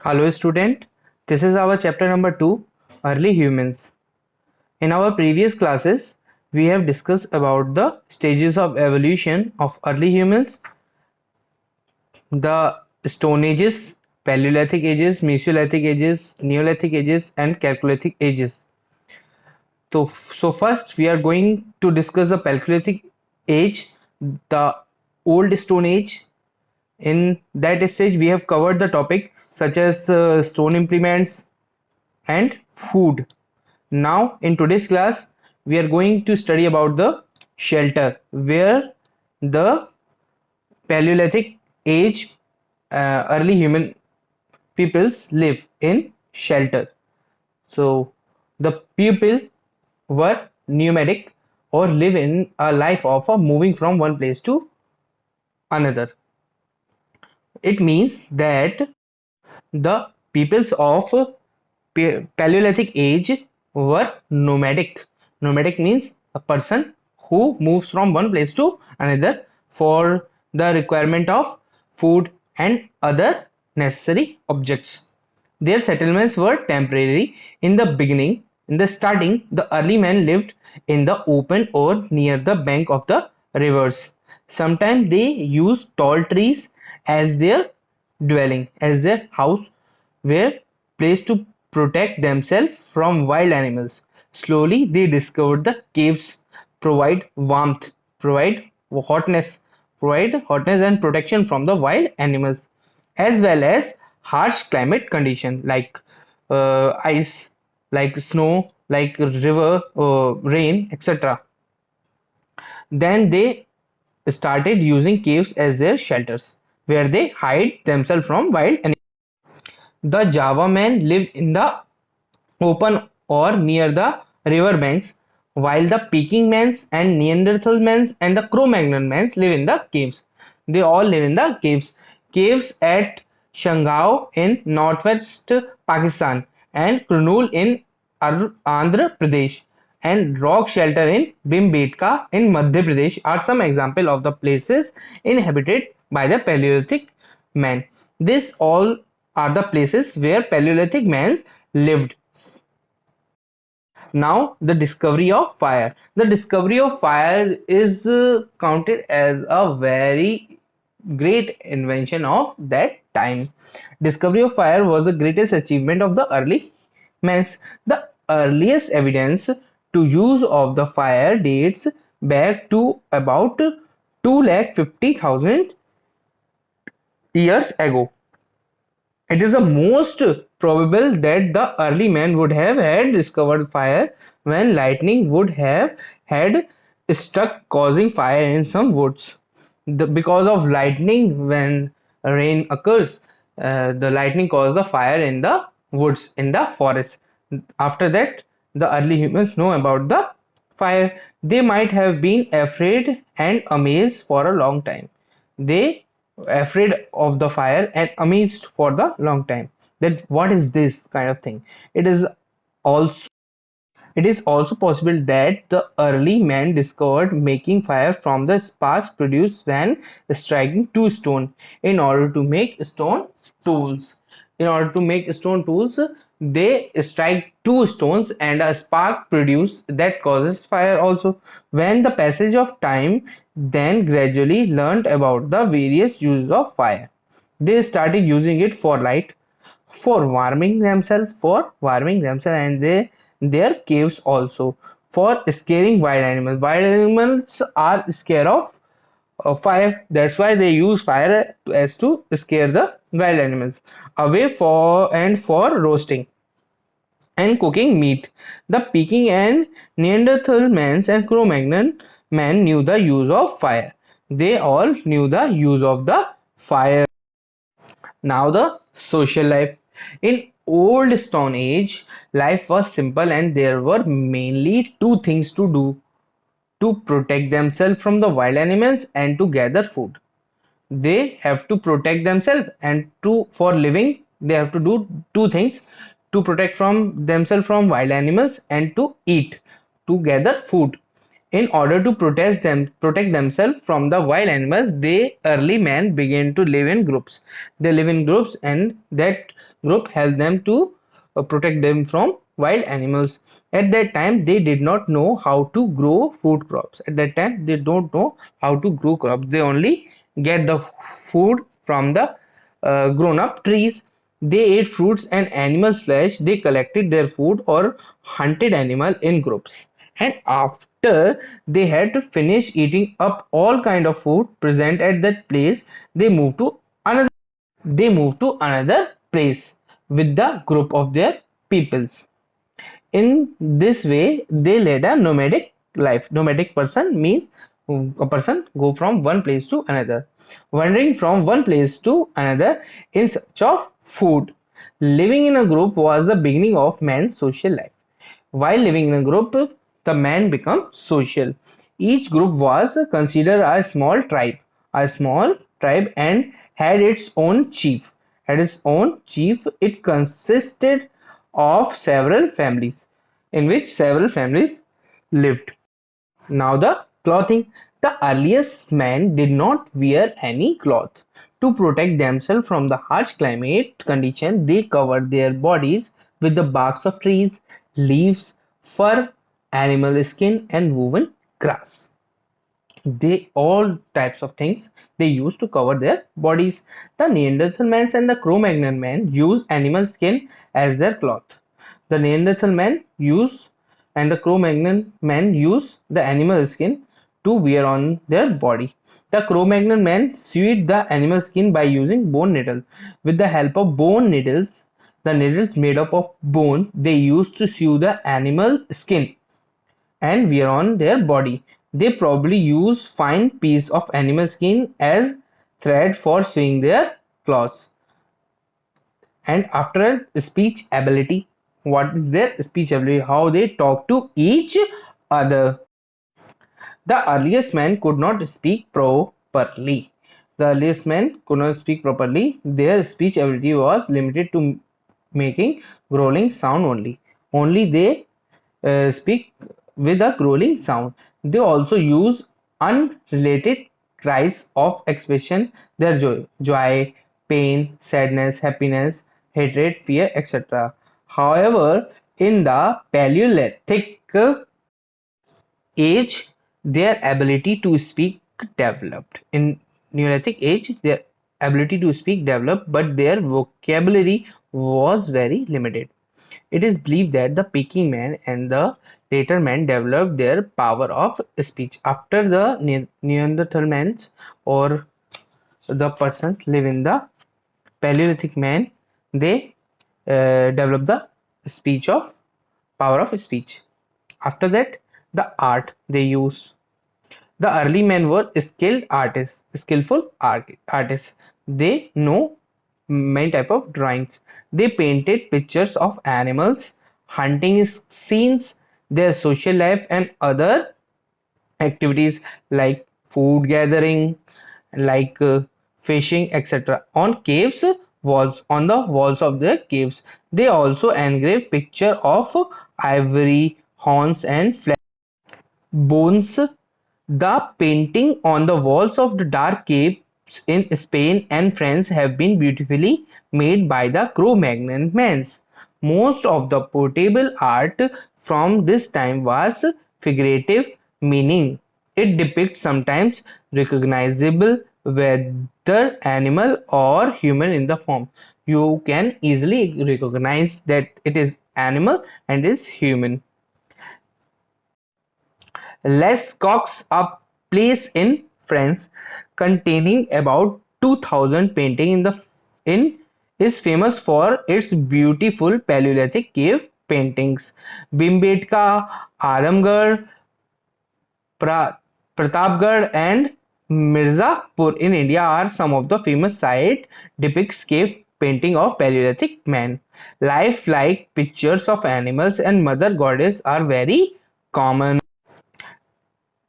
Hello student, this is our chapter number 2, Early Humans. In our previous classes, we have discussed about the stages of evolution of early humans, the Stone Ages, Paleolithic ages, Mesolithic ages, Neolithic ages and Chalcolithic ages. So first we are going to discuss the Paleolithic age, the Old Stone Age. In that stage, we have covered the topics such as stone implements and food. Now, in today's class, we are going to study about the shelter, where the Paleolithic age early human peoples live in shelter. So, the people were nomadic or live in a life of moving from one place to another. It means that the peoples of Paleolithic age were nomadic. Nomadic means a person who moves from one place to another for the requirement of food and other necessary objects. Their settlements were temporary. In the beginning, in the starting, the early men lived in the open or near the bank of the rivers. Sometimes they used tall trees as their dwelling, as their house, were placed to protect themselves from wild animals. Slowly, they discovered the caves provide warmth, hotness, provide hotness and protection from the wild animals, as well as harsh climate condition like ice, like snow, like river, rain, etc. Then they started using caves as their shelters, where they hide themselves from wild animals. The Java men lived in the open or near the river banks, while the Peking mans and Neanderthal mans and the Cro-Magnon mans live in the caves. They all live in the caves. Caves at Shangao in northwest Pakistan and Kurnool in Andhra Pradesh and rock shelter in Bhimbetka in Madhya Pradesh are some example of the places inhabited by the Paleolithic man. These all are the places where Paleolithic man lived. Now, the discovery of fire. The discovery of fire is counted as a very great invention of that time. Discovery of fire was the greatest achievement of the early men's. The earliest evidence to use of the fire dates back to about 250,000 years ago. It is the most probable that the early man would have had discovered fire when lightning would have had struck, causing fire in some woods. Because of lightning, when rain occurs, the lightning caused the fire in the woods, in the forest. After that, the early humans know about the fire. They might have been afraid and amazed for a long time. They afraid of the fire and amazed for the long time, that what is this kind of thing. Also it is also possible that the early man discovered making fire from the sparks produced when striking two stone in order to make stone tools. In order to make stone tools, they strike two stones and a spark produce that causes fire also. When the passage of time then gradually learned about the various uses of fire, they started using it for light, for warming themselves and their caves also, for scaring wild animals. Wild animals are scared of fire, that's why they use fire as to scare the wild animals away, for roasting and cooking meat. The Peking and Neanderthal men and Cro-Magnon men knew the use of fire. They all knew the use of the fire. Now the social life. In old Stone Age, life was simple and there were mainly two things to do: to protect themselves from the wild animals and to gather food. They have to protect themselves, and to for living they have to do two things: to protect from themselves from wild animals and to eat, to gather food. In order to protect themselves from the wild animals, they early man began to live in groups. They live in groups, and that group helped them to protect them from wild animals. At that time, they did not know how to grow food crops. At that time, they don't know how to grow crops. They only get the food from the grown up trees. They ate fruits and animal flesh. They collected their food or hunted animal in groups. And after they had to finish eating up all kind of food present at that place, they moved to another place with the group of their peoples. In this way, they led a nomadic life. Nomadic person means a person go from one place to another, wandering from one place to another in search of food. Living in a group was the beginning of man's social life. While living in a group, the man became social. Each group was considered a small tribe, and had its own chief. It consisted of several families, in which several families lived. Now the clothing. The earliest men did not wear any cloth. To protect themselves from the harsh climate condition, they covered their bodies with the barks of trees, leaves, fur, animal skin, and woven grass. They all types of things they used to cover their bodies. The Neanderthal man and the Cro-Magnon man used animal skin as their cloth. The Neanderthal man use and the Cro-Magnon man use the animal skin to wear on their body. The Cro-Magnon man sewed the animal skin by using bone needle. With the help of bone needles, the needles made up of bone, they used to sew the animal skin and wear on their body. They probably use fine piece of animal skin as thread for sewing their clothes. And after speech ability, what is their speech ability? How they talk to each other. The earliest man could not speak properly. The earliest man could not speak properly. Their speech ability was limited to making growling sound only. Only they speak with a growling sound. They also use unrelated cries of expression their joy, pain, sadness, happiness, hatred, fear, etc. However, in the Paleolithic age, their ability to speak developed. In Neolithic age, their ability to speak developed, but their vocabulary was very limited. It is believed that the Peking man and the later man developed their power of speech after the Neanderthals or the person live in the Paleolithic man. They develop the speech of power of speech. After that, the art they use. The early men were skillful artists. They know many type of drawings. They painted pictures of animals, hunting scenes, their social life, and other activities like food gathering, like fishing, etc. On caves walls, on the walls of their caves, they also engraved picture of ivory, horns, and flesh bones. The painting on the walls of the dark caves in Spain and France have been beautifully made by the Cro-Magnon men. Most of the portable art from this time was figurative, meaning it depicts sometimes recognizable whether animal or human in the form. You can easily recognize that it is animal and is human. Les Coq, a place in France containing about 2000 paintings in is famous for its beautiful Paleolithic cave paintings. Bhimbetka, Alamgarh, Pratapgarh, and Mirzapur in India are some of the famous sites depicts cave painting of Paleolithic man. Lifelike pictures of animals and mother goddess are very common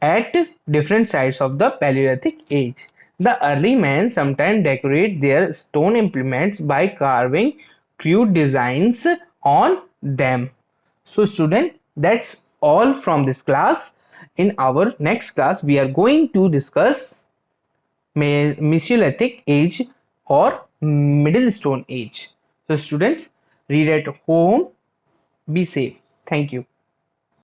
at different sites of the Paleolithic age. The early men sometimes decorate their stone implements by carving crude designs on them. So student, that's all from this class. In our next class, we are going to discuss Mesolithic age or Middle Stone age. So students, read at home, be safe. Thank you.